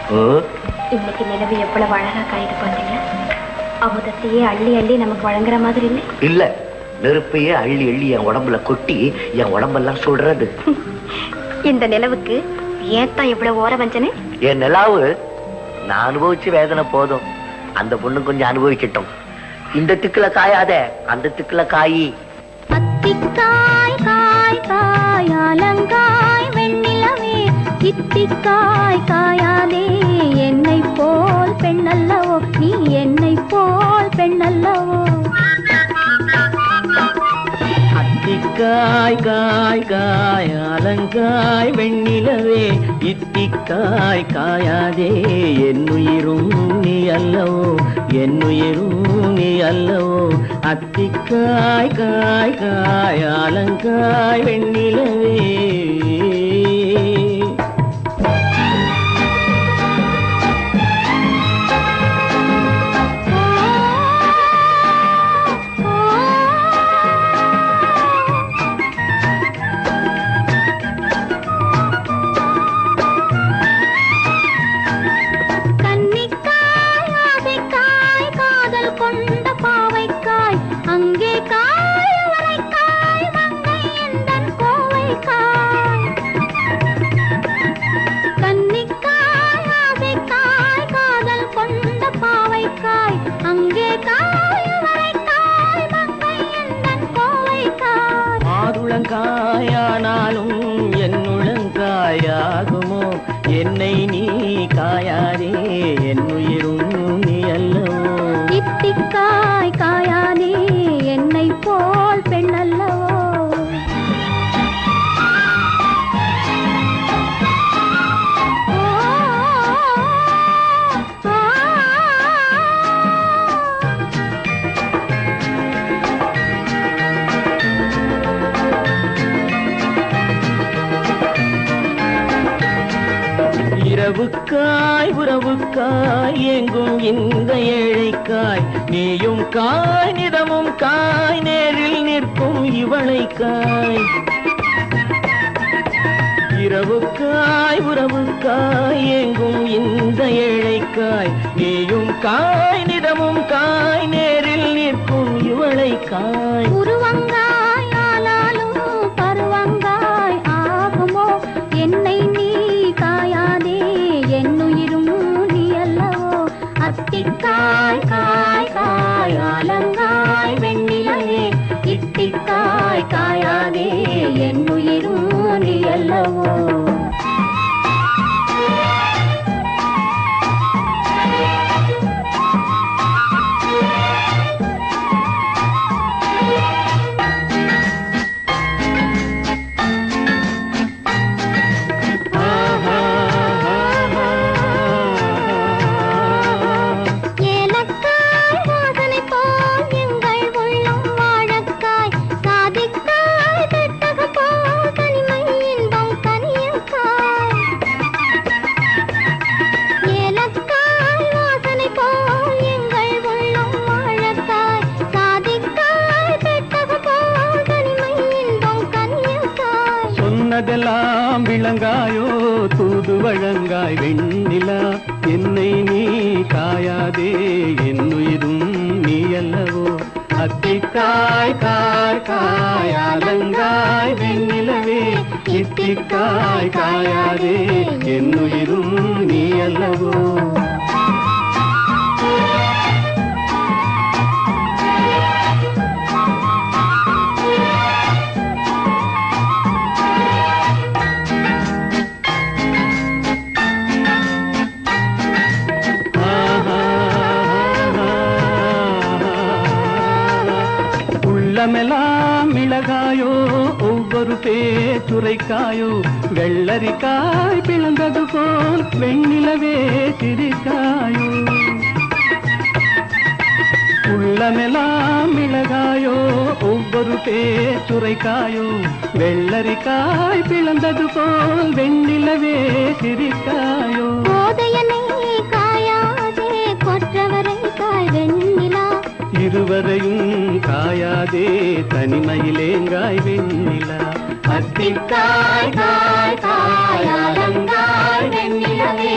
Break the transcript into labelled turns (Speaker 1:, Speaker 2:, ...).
Speaker 1: இன்னைக்கு நிலவு எவ்வளவு அழகா காயுது பாத்தீங்க. அமுதத்தையே அள்ளி அள்ளி நமக்கு வழங்குற மாதிரி இல்லை.
Speaker 2: இல்ல, நெருப்பையே அள்ளி அள்ளி என் உடம்புல கொட்டி என் உடம்பெல்லாம் சொல்றது.
Speaker 1: இந்த நிலவுக்கு ஏத்தான் இவ்வளவு ஓர வஞ்சனே?
Speaker 2: என் நிலாவு நான் அனுபவிச்சு வேதனை போதும், அந்த பொண்ணு கொஞ்சம் அனுபவிக்கட்டும். இந்த திக்குல காயாத அந்த திக்குல காயி.
Speaker 3: அத்திக்காய் காய் காய் அலங்காய் வெண்ணிலவே, இத்திக்காய் காயாதே என்னை போல் பெண்ணல்லவோ, நீ என்னை போல் பெண்ணல்லவோ.
Speaker 4: அத்திக்காய் காய் காய் அலங்காய் வெண்ணிலவே, இத்திக்காய் காயாதே என்னுயிரும் நீ அல்லவோ, என்னுயிரும் நீ அல்லவோ. அத்திக்காய் காய் காய் அலங்காய் வெண்ணிலவே. காயானாலும் என்னுளங்காயாகுமோ, என்னை நீ காயாதே என்னுயிரும் நீ அல்லவோ.
Speaker 3: இத்திக்காய் காயாதே என்னை போல் பெண்ணல்லவோ.
Speaker 4: இரவுக்காய் உறவுக்காய் எங்கும் இந்த ஏழைக்காய், நீயும் காய் நிதமும் காய் நேரில் நிற்கும் இவளைக்காய். இரவுக்காய் உறவுக்காய் எங்கும் இந்த ஏழைக்காய், நீயும் காய் நிதமும் காய் நேரில் நிற்கும் இவளைக்காய்.
Speaker 3: உருவங்காய் ஆனாலும் பருவங்காய் ஆகுமோ, என்னை நீ காயாதே என்னுயிரும் நீ அல்லவோ. அத்திக்காய் காய் காய் அலங்காய் வெண்ணிலவே, இத்திக்காய் காயாதே என்னுயிரும் நீ அல்லவோ.
Speaker 4: சொன்னதெல்லாம் விளங்காயோ தூது வழங்காய் வெண்ணிலா, என்னை நீ காயாதே என்னுயிரும் நீ அல்லவோ. அத்திக்காய் காய் காய் அலங்காய் வெண்ணிலவே, இத்திக்காய் காயாதே என்னுயிரும் நீ அல்லவோ. உள்ளமெல்லாம் மிளகாயோ ஒவ்வொரு பேச்சுரைக்காயோ, வெள்ளரிக்காய் பிளந்தது போல் வெண்ணிலவே சிரிக்காயோ. உள்ளமெல்லாம் மிளகாயோ ஒவ்வொரு பேச்சுரைக்காயோ, வெள்ளரிக்காய் பிளந்தது போல் வெண்ணிலவே சிரிக்காயோ.
Speaker 3: போதையனை காயாதே கொற்றவரை காய் வெண்ணிலா,
Speaker 4: இருவரையும் காயாதே தனிமையிலேங்காய் வெண்ணிலா. அத்திக்காய் காய் காய் அலங்காய் வெண்ணிலவே,